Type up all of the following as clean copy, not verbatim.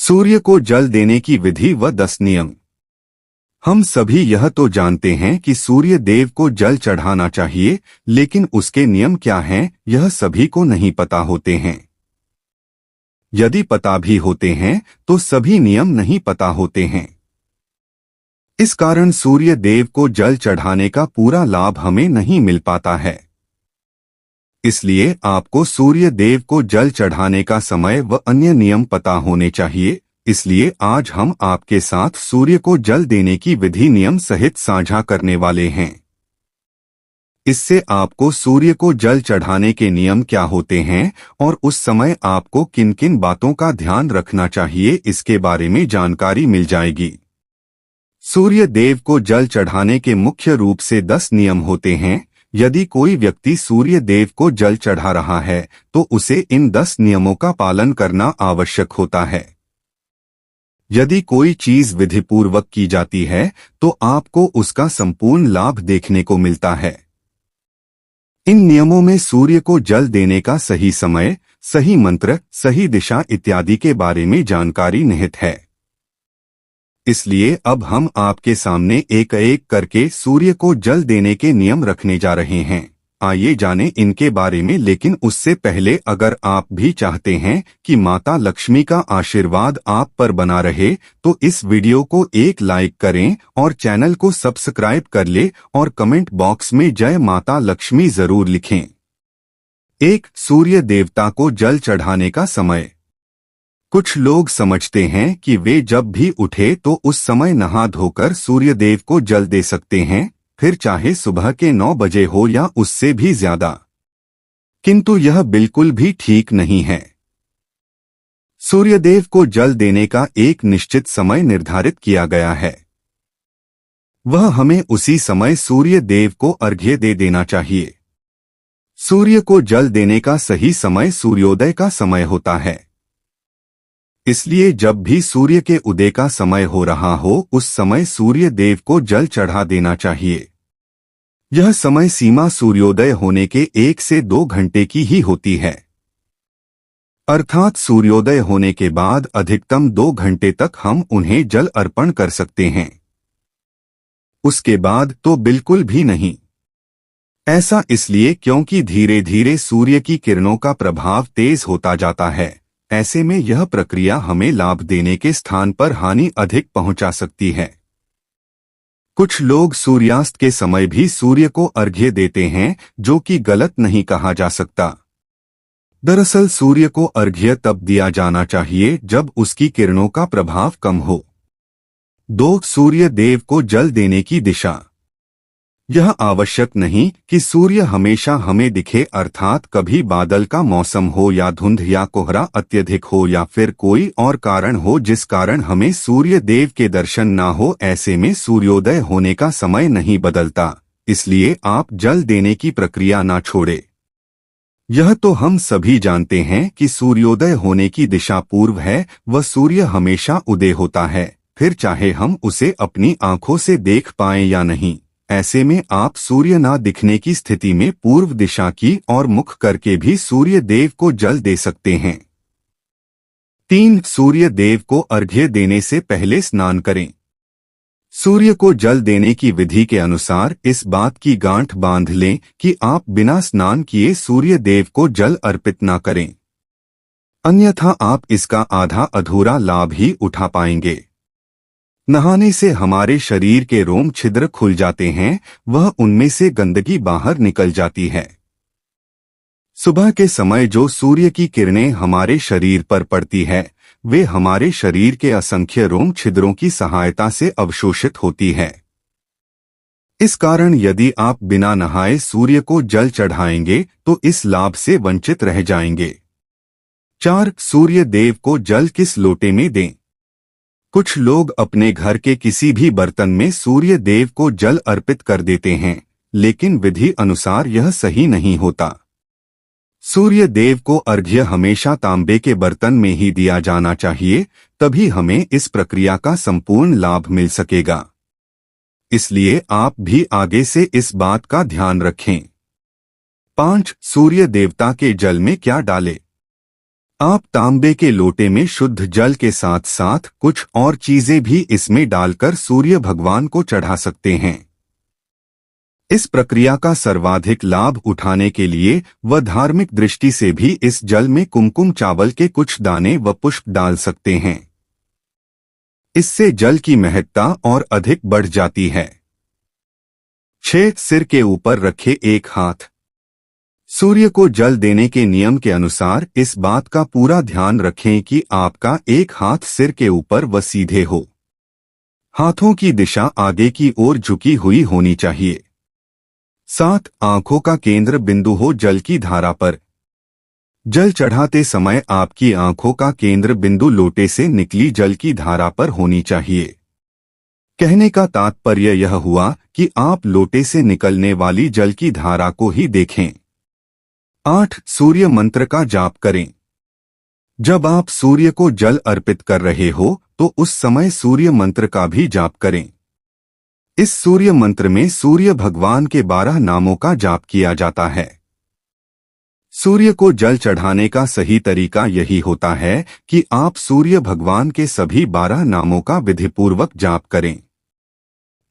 सूर्य को जल देने की विधि व 10 नियम। हम सभी यह तो जानते हैं कि सूर्य देव को जल चढ़ाना चाहिए, लेकिन उसके नियम क्या हैं यह सभी को नहीं पता होते हैं। यदि पता भी होते हैं तो सभी नियम नहीं पता होते हैं। इस कारण सूर्य देव को जल चढ़ाने का पूरा लाभ हमें नहीं मिल पाता है। इसलिए आपको सूर्य देव को जल चढ़ाने का समय व अन्य नियम पता होने चाहिए। इसलिए आज हम आपके साथ सूर्य को जल देने की विधि नियम सहित साझा करने वाले हैं। इससे आपको सूर्य को जल चढ़ाने के नियम क्या होते हैं और उस समय आपको किन किन बातों का ध्यान रखना चाहिए इसके बारे में जानकारी मिल जाएगी। सूर्य देव को जल चढ़ाने के मुख्य रूप से 10 नियम होते हैं। यदि कोई व्यक्ति सूर्य देव को जल चढ़ा रहा है तो उसे इन 10 नियमों का पालन करना आवश्यक होता है। यदि कोई चीज विधिपूर्वक की जाती है तो आपको उसका संपूर्ण लाभ देखने को मिलता है। इन नियमों में सूर्य को जल देने का सही समय, सही मंत्र, सही दिशा इत्यादि के बारे में जानकारी निहित है। इसलिए अब हम आपके सामने एक एक करके सूर्य को जल देने के नियम रखने जा रहे हैं। आइए जानें इनके बारे में, लेकिन उससे पहले अगर आप भी चाहते हैं कि माता लक्ष्मी का आशीर्वाद आप पर बना रहे तो इस वीडियो को एक लाइक करें और चैनल को सब्सक्राइब कर ले और कमेंट बॉक्स में जय माता लक्ष्मी जरूर लिखें। 1. सूर्य देवता को जल चढ़ाने का समय। कुछ लोग समझते हैं कि वे जब भी उठे तो उस समय नहा धोकर सूर्य देव को जल दे सकते हैं, फिर चाहे सुबह के 9 बजे हो या उससे भी ज्यादा। किंतु यह बिल्कुल भी ठीक नहीं है। सूर्यदेव को जल देने का एक निश्चित समय निर्धारित किया गया है। वह हमें उसी समय सूर्य देव को अर्घ्य दे देना चाहिए। सूर्य को जल देने का सही समय सूर्योदय का समय होता है। इसलिए जब भी सूर्य के उदय का समय हो रहा हो उस समय सूर्य देव को जल चढ़ा देना चाहिए। यह समय सीमा सूर्योदय होने के 1 से 2 घंटे की ही होती है, अर्थात सूर्योदय होने के बाद अधिकतम 2 घंटे तक हम उन्हें जल अर्पण कर सकते हैं। उसके बाद तो बिल्कुल भी नहीं। ऐसा इसलिए क्योंकि धीरे धीरे सूर्य की किरणों का प्रभाव तेज होता जाता है। ऐसे में यह प्रक्रिया हमें लाभ देने के स्थान पर हानि अधिक पहुंचा सकती है। कुछ लोग सूर्यास्त के समय भी सूर्य को अर्घ्य देते हैं, जो कि गलत नहीं कहा जा सकता। दरअसल सूर्य को अर्घ्य तब दिया जाना चाहिए जब उसकी किरणों का प्रभाव कम हो। 2. सूर्य देव को जल देने की दिशा। यह आवश्यक नहीं कि सूर्य हमेशा हमें दिखे, अर्थात कभी बादल का मौसम हो या धुंध या कोहरा अत्यधिक हो या फिर कोई और कारण हो जिस कारण हमें सूर्य देव के दर्शन ना हो। ऐसे में सूर्योदय होने का समय नहीं बदलता, इसलिए आप जल देने की प्रक्रिया ना छोड़े। यह तो हम सभी जानते हैं कि सूर्योदय होने की दिशा पूर्व है, वह सूर्य हमेशा उदय होता है, फिर चाहे हम उसे अपनी आंखों से देख पाएं या नहीं। ऐसे में आप सूर्य ना दिखने की स्थिति में पूर्व दिशा की ओर मुख करके भी सूर्य देव को जल दे सकते हैं। 3. सूर्य देव को अर्घ्य देने से पहले स्नान करें। सूर्य को जल देने की विधि के अनुसार इस बात की गांठ बांध लें कि आप बिना स्नान किए सूर्य देव को जल अर्पित ना करें, अन्यथा आप इसका आधा अधूरा लाभ ही उठा पाएंगे। नहाने से हमारे शरीर के रोम छिद्र खुल जाते हैं, वह उनमें से गंदगी बाहर निकल जाती है। सुबह के समय जो सूर्य की किरणें हमारे शरीर पर पड़ती है वे हमारे शरीर के असंख्य रोम छिद्रों की सहायता से अवशोषित होती है। इस कारण यदि आप बिना नहाए सूर्य को जल चढ़ाएंगे तो इस लाभ से वंचित रह जाएंगे। 4. सूर्य देव को जल किस लोटे में दें। कुछ लोग अपने घर के किसी भी बर्तन में सूर्य देव को जल अर्पित कर देते हैं, लेकिन विधि अनुसार यह सही नहीं होता। सूर्य देव को अर्घ्य हमेशा तांबे के बर्तन में ही दिया जाना चाहिए, तभी हमें इस प्रक्रिया का संपूर्ण लाभ मिल सकेगा। इसलिए आप भी आगे से इस बात का ध्यान रखें। 5. सूर्य देवता के जल में क्या डालें। आप तांबे के लोटे में शुद्ध जल के साथ साथ कुछ और चीजें भी इसमें डालकर सूर्य भगवान को चढ़ा सकते हैं। इस प्रक्रिया का सर्वाधिक लाभ उठाने के लिए व धार्मिक दृष्टि से भी इस जल में कुमकुम चावल के कुछ दाने व पुष्प डाल सकते हैं। इससे जल की महत्ता और अधिक बढ़ जाती है। 6. सिर के ऊपर रखे एक हाथ। सूर्य को जल देने के नियम के अनुसार इस बात का पूरा ध्यान रखें कि आपका एक हाथ सिर के ऊपर व सीधे हो। हाथों की दिशा आगे की ओर झुकी हुई होनी चाहिए। 7. आंखों का केंद्र बिंदु हो जल की धारा पर। जल चढ़ाते समय आपकी आंखों का केंद्र बिंदु लोटे से निकली जल की धारा पर होनी चाहिए। कहने का तात्पर्य यह हुआ कि आप लोटे से निकलने वाली जल की धारा को ही देखें। 8. सूर्य मंत्र का जाप करें। जब आप सूर्य को जल अर्पित कर रहे हो तो उस समय सूर्य मंत्र का भी जाप करें। इस सूर्य मंत्र में सूर्य भगवान के 12 नामों का जाप किया जाता है। सूर्य को जल चढ़ाने का सही तरीका यही होता है कि आप सूर्य भगवान के सभी 12 नामों का विधिपूर्वक जाप करें।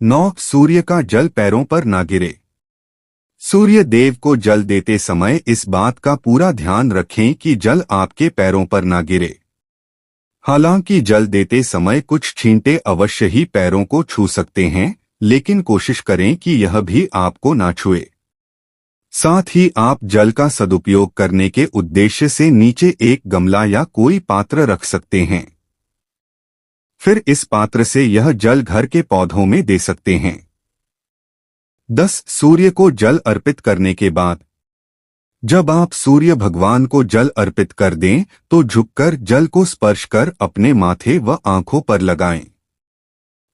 9. सूर्य का जल पैरों पर ना गिरे। सूर्य देव को जल देते समय इस बात का पूरा ध्यान रखें कि जल आपके पैरों पर ना गिरे। हालांकि जल देते समय कुछ छींटे अवश्य ही पैरों को छू सकते हैं, लेकिन कोशिश करें कि यह भी आपको ना छुए। साथ ही आप जल का सदुपयोग करने के उद्देश्य से नीचे एक गमला या कोई पात्र रख सकते हैं। फिर इस पात्र से यह जल घर के पौधों में दे सकते हैं। 10. सूर्य को जल अर्पित करने के बाद जब आप सूर्य भगवान को जल अर्पित कर दें तो झुककर जल को स्पर्श कर अपने माथे व आंखों पर लगाएं।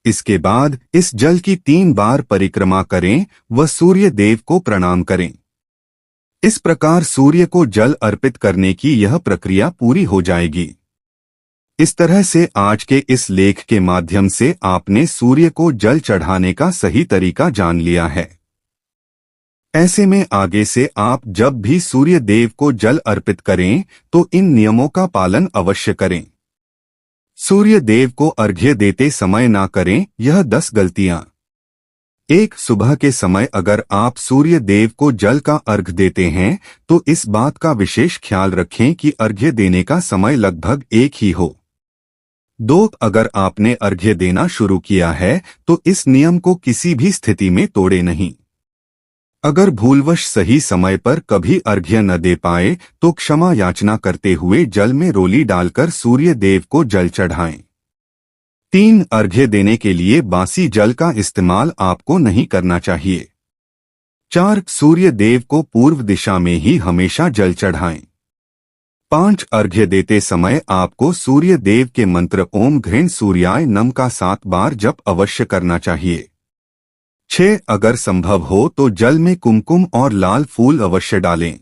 इसके बाद इस जल की 3 बार परिक्रमा करें व सूर्य देव को प्रणाम करें। इस प्रकार सूर्य को जल अर्पित करने की यह प्रक्रिया पूरी हो जाएगी। इस तरह से आज के इस लेख के माध्यम से आपने सूर्य को जल चढ़ाने का सही तरीका जान लिया है। ऐसे में आगे से आप जब भी सूर्य देव को जल अर्पित करें तो इन नियमों का पालन अवश्य करें। सूर्य देव को अर्घ्य देते समय ना करें यह 10 गलतियां। 1. सुबह के समय अगर आप सूर्य देव को जल का अर्घ देते हैं तो इस बात का विशेष ख्याल रखें कि अर्घ्य देने का समय लगभग एक ही हो। 2. अगर आपने अर्घ्य देना शुरू किया है तो इस नियम को किसी भी स्थिति में तोड़े नहीं। अगर भूलवश सही समय पर कभी अर्घ्य न दे पाए तो क्षमा याचना करते हुए जल में रोली डालकर सूर्य देव को जल चढ़ाएं। 3. अर्घ्य देने के लिए बासी जल का इस्तेमाल आपको नहीं करना चाहिए। 4. सूर्य देव को पूर्व दिशा में ही हमेशा जल चढ़ाएं। 5. अर्घ्य देते समय आपको सूर्य देव के मंत्र ओम घृण सूर्याय नम का 7 बार जप अवश्य करना चाहिए। 6. अगर संभव हो तो जल में कुमकुम और लाल फूल अवश्य डालें।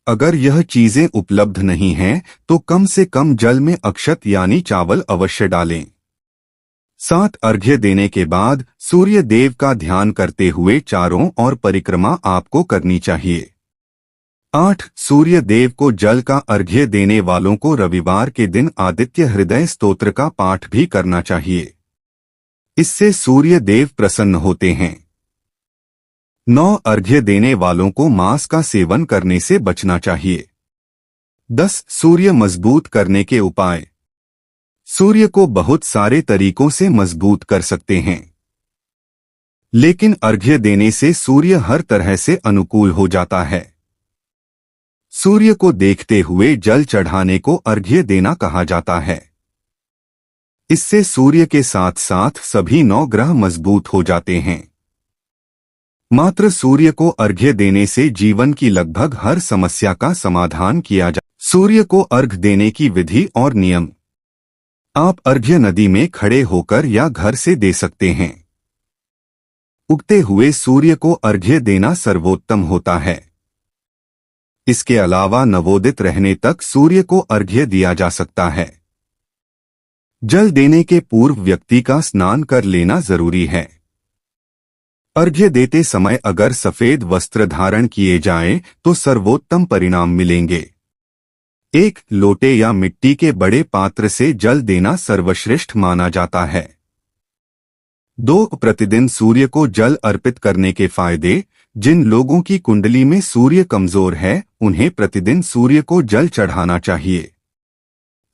अगर यह चीजें उपलब्ध नहीं हैं तो कम से कम जल में अक्षत यानी चावल अवश्य डालें। 7. अर्घ्य देने के बाद सूर्य देव का ध्यान करते हुए चारों ओर परिक्रमा आपको करनी चाहिए। 8. सूर्य देव को जल का अर्घ्य देने वालों को रविवार के दिन आदित्य हृदय स्तोत्र का पाठ भी करना चाहिए। इससे सूर्य देव प्रसन्न होते हैं। 9. अर्घ्य देने वालों को मांस का सेवन करने से बचना चाहिए। 10. सूर्य मजबूत करने के उपाय। सूर्य को बहुत सारे तरीकों से मजबूत कर सकते हैं, लेकिन अर्घ्य देने से सूर्य हर तरह से अनुकूल हो जाता है। सूर्य को देखते हुए जल चढ़ाने को अर्घ्य देना कहा जाता है। इससे सूर्य के साथ साथ सभी 9 ग्रह मजबूत हो जाते हैं। मात्र सूर्य को अर्घ्य देने से जीवन की लगभग हर समस्या का समाधान किया जा। सूर्य को अर्घ देने की विधि और नियम। आप अर्घ्य नदी में खड़े होकर या घर से दे सकते हैं। उगते हुए सूर्य को अर्घ्य देना सर्वोत्तम होता है। इसके अलावा नवोदित रहने तक सूर्य को अर्घ्य दिया जा सकता है। जल देने के पूर्व व्यक्ति का स्नान कर लेना जरूरी है। अर्घ्य देते समय अगर सफेद वस्त्र धारण किए जाएं तो सर्वोत्तम परिणाम मिलेंगे। एक लोटे या मिट्टी के बड़े पात्र से जल देना सर्वश्रेष्ठ माना जाता है। 2 प्रतिदिन सूर्य को जल अर्पित करने के फायदे। जिन लोगों की कुंडली में सूर्य कमजोर है, उन्हें प्रतिदिन सूर्य को जल चढ़ाना चाहिए।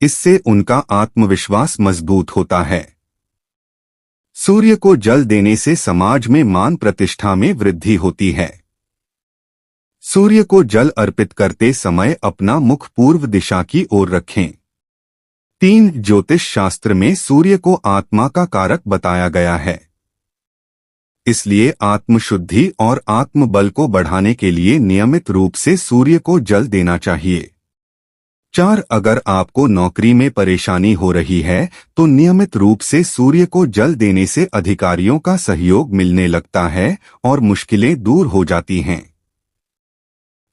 इससे उनका आत्मविश्वास मजबूत होता है। सूर्य को जल देने से समाज में मान प्रतिष्ठा में वृद्धि होती है। सूर्य को जल अर्पित करते समय अपना मुख पूर्व दिशा की ओर रखें। 3 ज्योतिष शास्त्र में सूर्य को आत्मा का कारक बताया गया है। इसलिए आत्मशुद्धि और आत्मबल को बढ़ाने के लिए नियमित रूप से सूर्य को जल देना चाहिए। 4 अगर आपको नौकरी में परेशानी हो रही है तो नियमित रूप से सूर्य को जल देने से अधिकारियों का सहयोग मिलने लगता है और मुश्किलें दूर हो जाती हैं।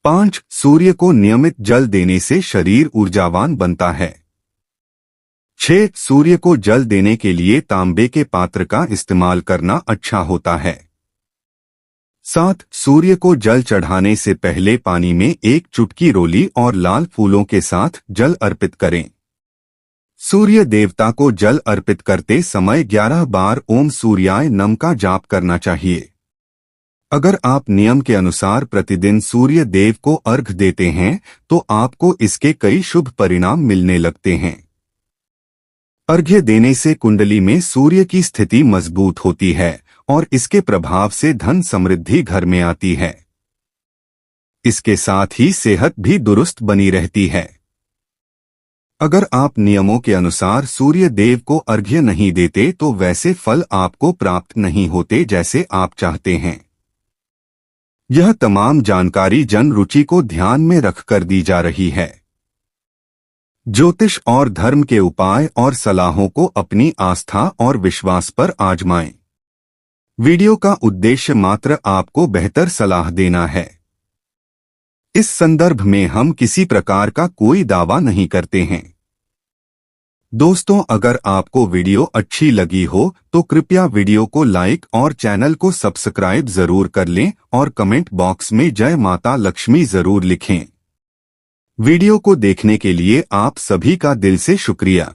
5 सूर्य को नियमित जल देने से शरीर ऊर्जावान बनता है। 6 सूर्य को जल देने के लिए तांबे के पात्र का इस्तेमाल करना अच्छा होता है। 7 सूर्य को जल चढ़ाने से पहले पानी में 1 चुटकी रोली और लाल फूलों के साथ जल अर्पित करें। सूर्य देवता को जल अर्पित करते समय 11 बार ओम सूर्याय नमः का जाप करना चाहिए। अगर आप नियम के अनुसार प्रतिदिन सूर्य देव को अर्घ्य देते हैं तो आपको इसके कई शुभ परिणाम मिलने लगते हैं। अर्घ्य देने से कुंडली में सूर्य की स्थिति मजबूत होती है और इसके प्रभाव से धन समृद्धि घर में आती है। इसके साथ ही सेहत भी दुरुस्त बनी रहती है। अगर आप नियमों के अनुसार सूर्य देव को अर्घ्य नहीं देते तो वैसे फल आपको प्राप्त नहीं होते जैसे आप चाहते हैं। यह तमाम जानकारी जन रुचि को ध्यान में रखकर दी जा रही है। ज्योतिष और धर्म के उपाय और सलाहों को अपनी आस्था और विश्वास पर आजमाएं। वीडियो का उद्देश्य मात्र आपको बेहतर सलाह देना है। इस संदर्भ में हम किसी प्रकार का कोई दावा नहीं करते हैं। दोस्तों, अगर आपको वीडियो अच्छी लगी हो तो कृपया वीडियो को लाइक और चैनल को सब्सक्राइब जरूर कर लें और कमेंट बॉक्स में जय माता लक्ष्मी जरूर लिखें। वीडियो को देखने के लिए आप सभी का दिल से शुक्रिया।